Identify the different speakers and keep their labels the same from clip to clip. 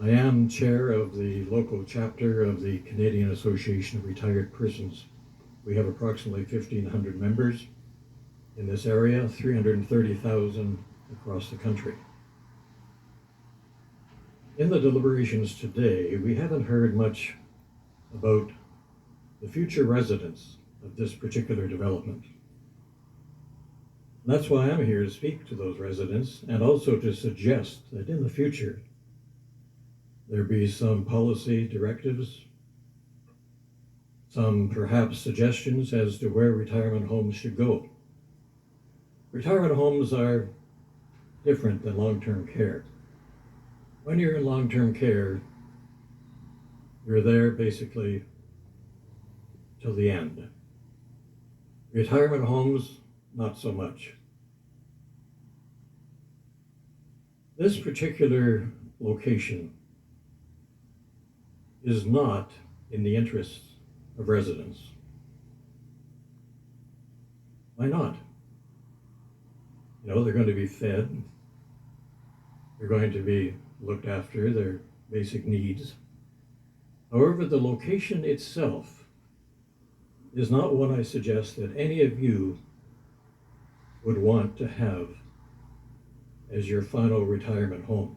Speaker 1: I am chair of the local chapter of the Canadian Association of Retired Persons. We have approximately 1,500 members in this area, 330,000 across the country. In the deliberations today, we haven't heard much about the future residents of this particular development. And that's why I'm here to speak to those residents and also to suggest that in the future there be some policy directives, some perhaps suggestions as to where retirement homes should go. Retirement homes are different than long-term care. When you're in long-term care, you're there basically till the end. Retirement homes, not so much. This particular location is not in the interests of residents. Why not? You know, they're going to be fed, they're going to be looked after, their basic needs. However, the location itself is not one I suggest that any of you would want to have as your final retirement home.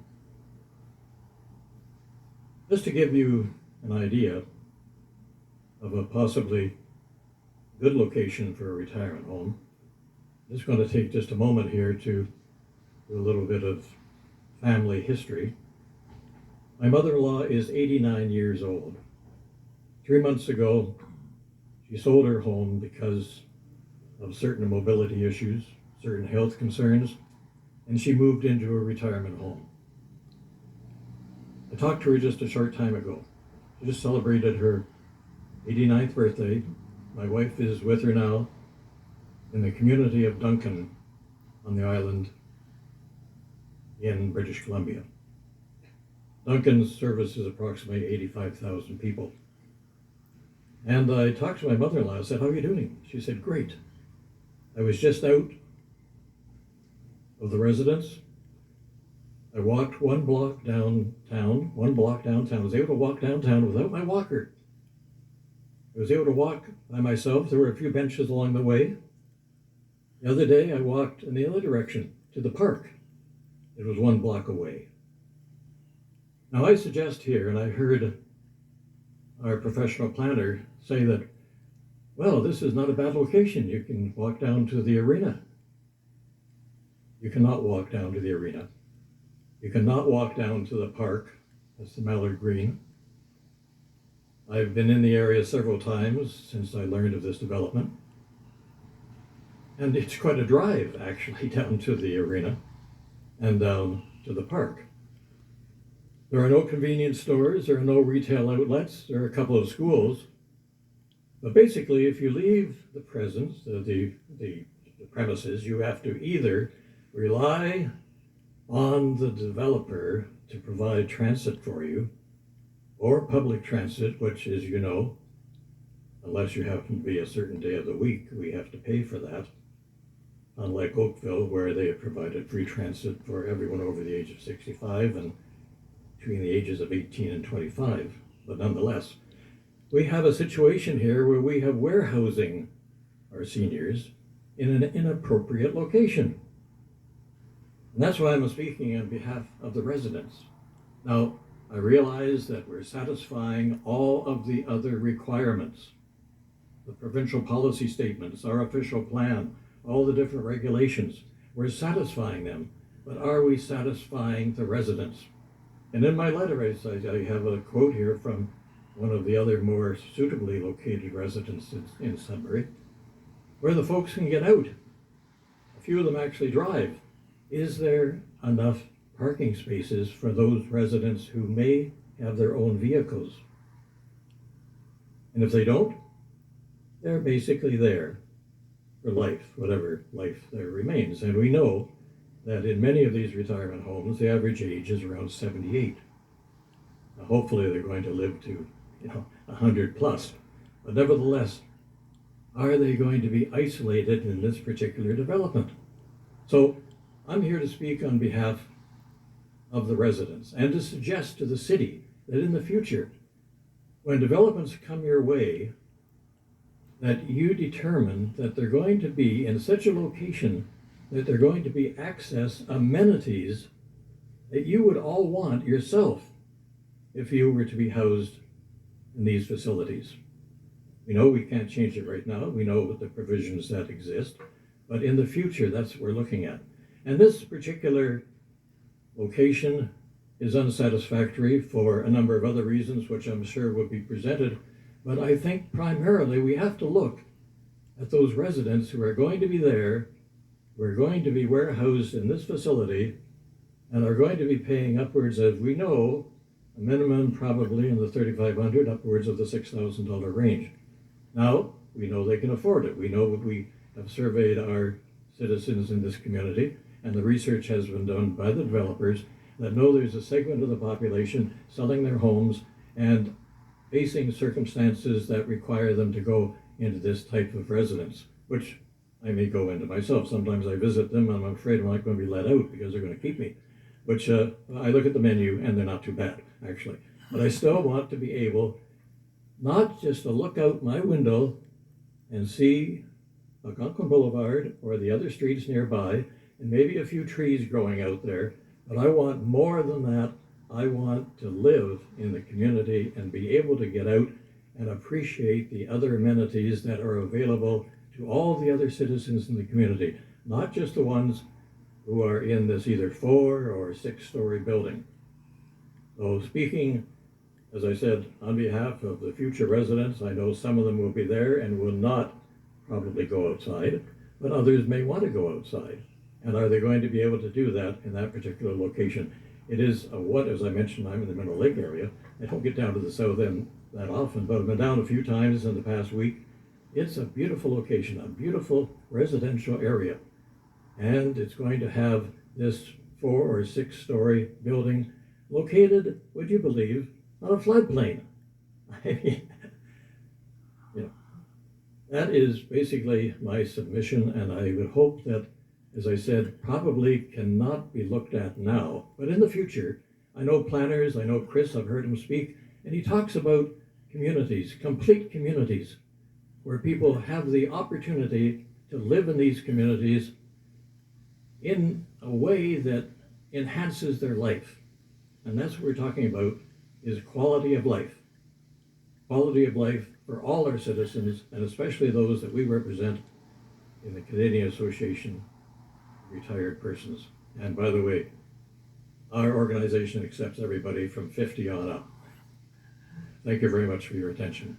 Speaker 1: Just to give you an idea of a possibly good location for a retirement home, I'm just going to take just a moment here to do a little bit of family history. My mother-in-law is 89 years old. 3 months ago, she sold her home because of certain mobility issues, certain health concerns, and she moved into a retirement home. I talked to her just a short time ago. She just celebrated her 89th birthday. My wife is with her now in the community of Duncan on the island in British Columbia. Duncan's services approximately 85,000 people. And I talked to my mother-in-law. I said, "How are you doing?" She said, "Great. I was just out of the residence. I walked one block downtown. I was able to walk downtown without my walker. I was able to walk by myself. There were a few benches along the way. The other day, I walked in the other direction to the park. It was 1 block away." Now, I suggest here, and I heard our professional planner say that, well, this is not a bad location. You can walk down to the arena. You cannot walk down to the arena. You cannot walk down to the park. That's the Mallard Green. I've been in the area several times since I learned of this development. And it's quite a drive, actually, down to the arena and down to the park. There are no convenience stores, there are no retail outlets, there are a couple of schools. But basically, if you leave the premises, you have to either rely on the developer to provide transit for you, or public transit, which, as you know, unless you happen to be a certain day of the week, we have to pay for that. Unlike Oakville, where they have provided free transit for everyone over the age of 65 and between the ages of 18 and 25. But nonetheless, we have a situation here where we have warehousing our seniors in an inappropriate location. And that's why I'm speaking on behalf of the residents. Now, I realize that we're satisfying all of the other requirements, the provincial policy statements, our official plan, all the different regulations. We're satisfying them, but are we satisfying the residents? And in my letter, I have a quote here from one of the other more suitably located residences in Sudbury, where the folks can get out. A few of them actually drive. Is there enough parking spaces for those residents who may have their own vehicles? And if they don't, they're basically there for life, whatever life there remains. And we know that in many of these retirement homes, the average age is around 78. Now, hopefully they're going to live to 100 plus. But nevertheless, are they going to be isolated in this particular development? So I'm here to speak on behalf of the residents, and to suggest to the city that in the future, when developments come your way, that you determine that they're going to be in such a location that they're going to be access amenities that you would all want yourself if you were to be housed in these facilities. We know we can't change it right now. We know the provisions that exist, but in the future, that's what we're looking at. And this particular location is unsatisfactory for a number of other reasons, which I'm sure will be presented. But I think primarily we have to look at those residents who are going to be there, who are going to be warehoused in this facility, and are going to be paying upwards, as we know, a minimum probably in the $3,500, upwards of the $6,000 range. Now, we know they can afford it. We know we have surveyed our citizens in this community, and the research has been done by the developers that know there's a segment of the population selling their homes and facing circumstances that require them to go into this type of residence, which I may go into myself. Sometimes I visit them and I'm afraid I'm not going to be let out because they're going to keep me. Which I look at the menu and they're not too bad, actually. But I still want to be able not just to look out my window and see Algonquin Boulevard or the other streets nearby and maybe a few trees growing out there, but I want more than that. I want to live in the community and be able to get out and appreciate the other amenities that are available to all the other citizens in the community, not just the ones who are in this either 4- or 6-story building. So speaking, as I said, on behalf of the future residents, I know some of them will be there and will not probably go outside, but others may want to go outside. And are they going to be able to do that in that particular location? It is as I mentioned, I'm in the Mineral Lake area. I don't get down to the south end that often, but I've been down a few times in the past week. It's a beautiful location, a beautiful residential area. And it's going to have this 4- or 6-story building located, would you believe, on a floodplain. I mean, that is basically my submission, and I would hope that, as I said, probably cannot be looked at now, but in the future. I know planners, I know Chris, I've heard him speak, and he talks about communities, complete communities, where people have the opportunity to live in these communities in a way that enhances their life. And that's what we're talking about, is quality of life. Quality of life for all our citizens, and especially those that we represent in the Canadian Association of Retired Persons. And by the way, our organization accepts everybody from 50 on up. Thank you very much for your attention.